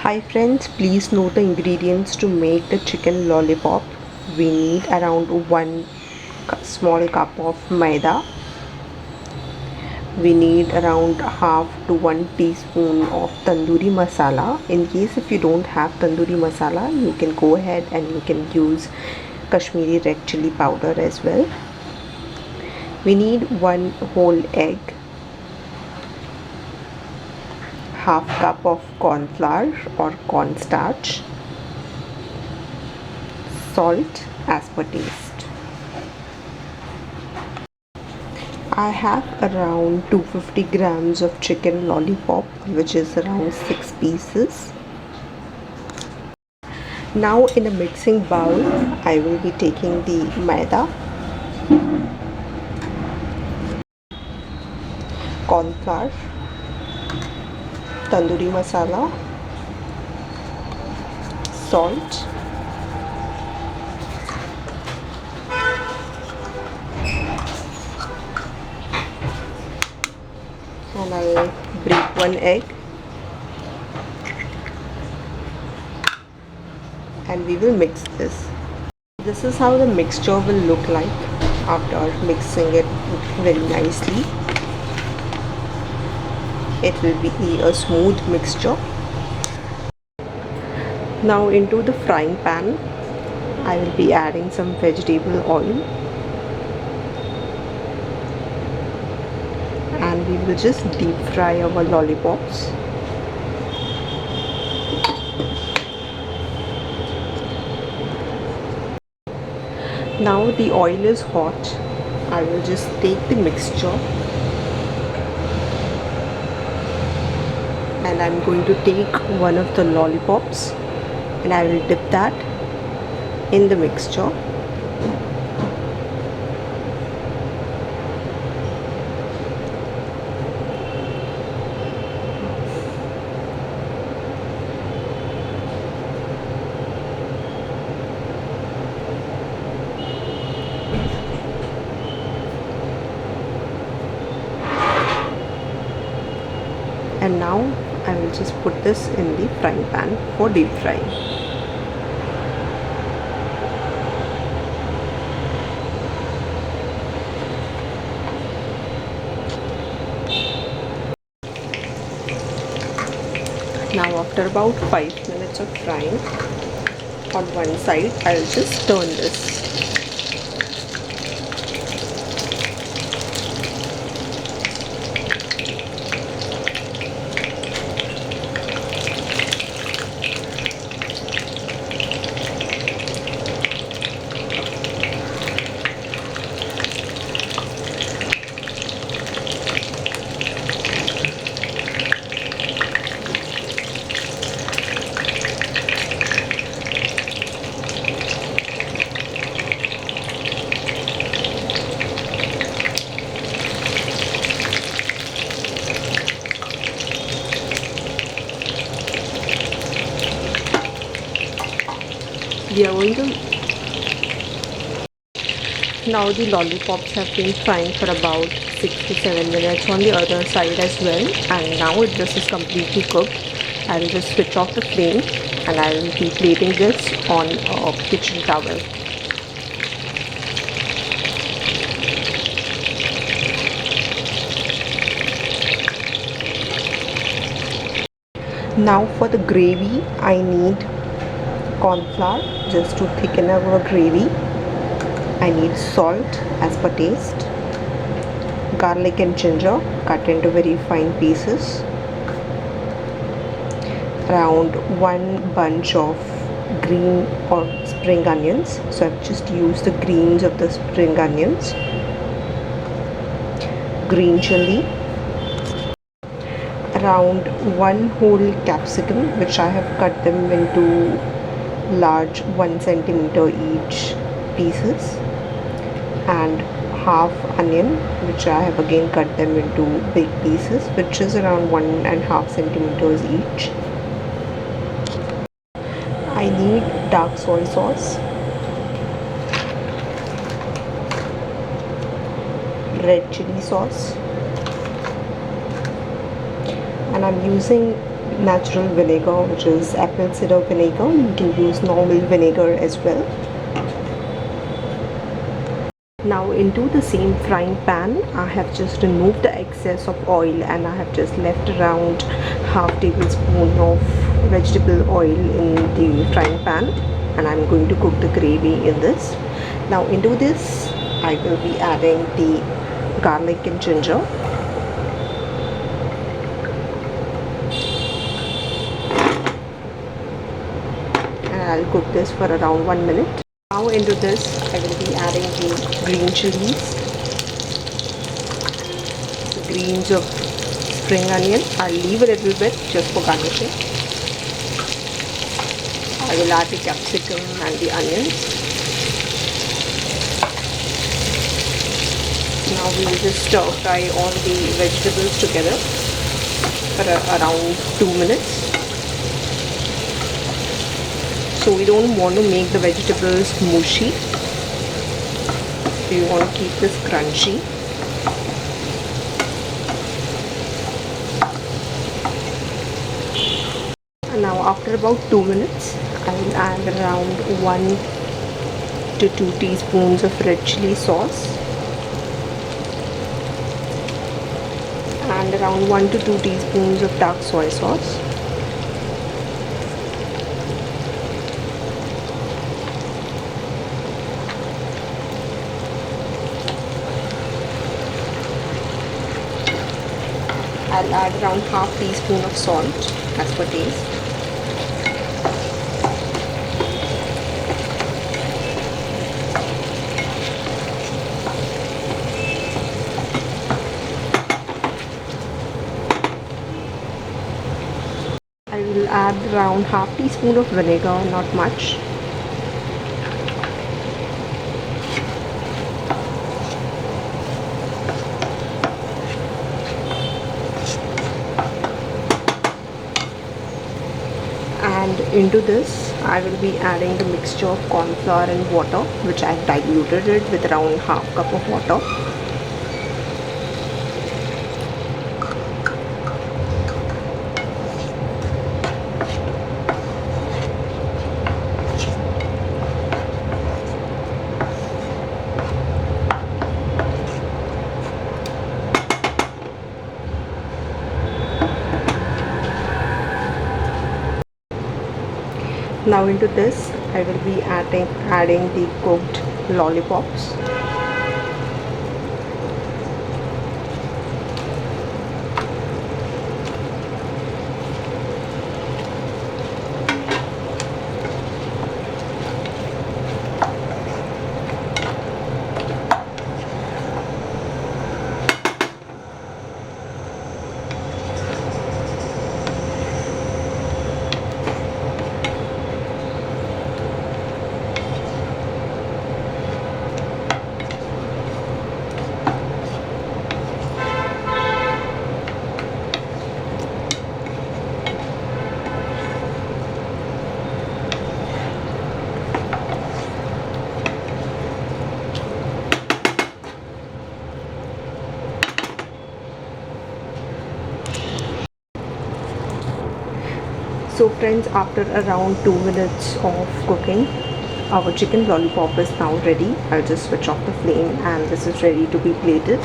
Hi friends, please note the ingredients to make the chicken lollipop. We need around 1 small cup of maida. We need around half to 1 teaspoon of tandoori masala. In case if you don't have tandoori masala, you can go ahead and you can use Kashmiri red chilli powder as well. We need 1 whole egg, half cup of corn flour or cornstarch, salt as per taste. I have around 250 grams of chicken lollipop, which is around 6 pieces. Now in a mixing bowl, I will be taking the maida, corn flour, tandoori masala, salt, and I'll break 1 egg, and we will mix this. This is how the mixture will look like after mixing it very nicely. It will be a smooth mixture. Now into the frying pan, I will be adding some vegetable oil, and we will just deep fry our lollipops. Now the oil is hot. I will just take the mixture and I'm going to take one of the lollipops and I will dip that in the mixture. And now I will just put this in the frying pan for deep frying. Now after about 5 minutes of frying on one side, I will just turn this. We are going to now the lollipops have been frying for about 6 to 7 minutes on the other side as well, and now this is completely cooked. I will just switch off the flame and I will be plating this on a kitchen towel. Now for the gravy, I need corn flour just to thicken our gravy. I need salt as per taste, garlic and ginger cut into very fine pieces, around 1 bunch of green or spring onions, so I've just used the greens of the spring onions, green chilli, around 1 whole capsicum which I have cut them into large 1 centimeter each pieces, and half onion which I have again cut them into big pieces, which is around 1.5 centimeters each. I need dark soy sauce, red chili sauce, and I'm using natural vinegar, which is apple cider vinegar. You can use normal vinegar as well. Now into the same frying pan, I have just removed the excess of oil and I have just left around half tablespoon of vegetable oil in the frying pan, and I'm going to cook the gravy in this. Now into this, I will be adding the garlic and ginger. And I'll cook this for around 1 minute. Now into this, I will be adding the green chillies, the greens of spring onion. I'll leave a little bit just for garnishing. I will add the capsicum and the onions. Now we will just stir fry all the vegetables together for around 2 minutes. So we don't want to make the vegetables mushy. We want to keep this crunchy. And now after about 2 minutes, I will add around 1 to 2 teaspoons of red chilli sauce and around 1 to 2 teaspoons of dark soy sauce. I'll add around half teaspoon of salt as per taste. I will add around half teaspoon of vinegar, not much. And into this, I will be adding the mixture of corn flour and water, which I have diluted it with around half cup of water. Now into this, I will be adding the cooked lollipops. So friends, after around 2 minutes of cooking, our chicken lollipop is now ready. I'll just switch off the flame and this is ready to be plated.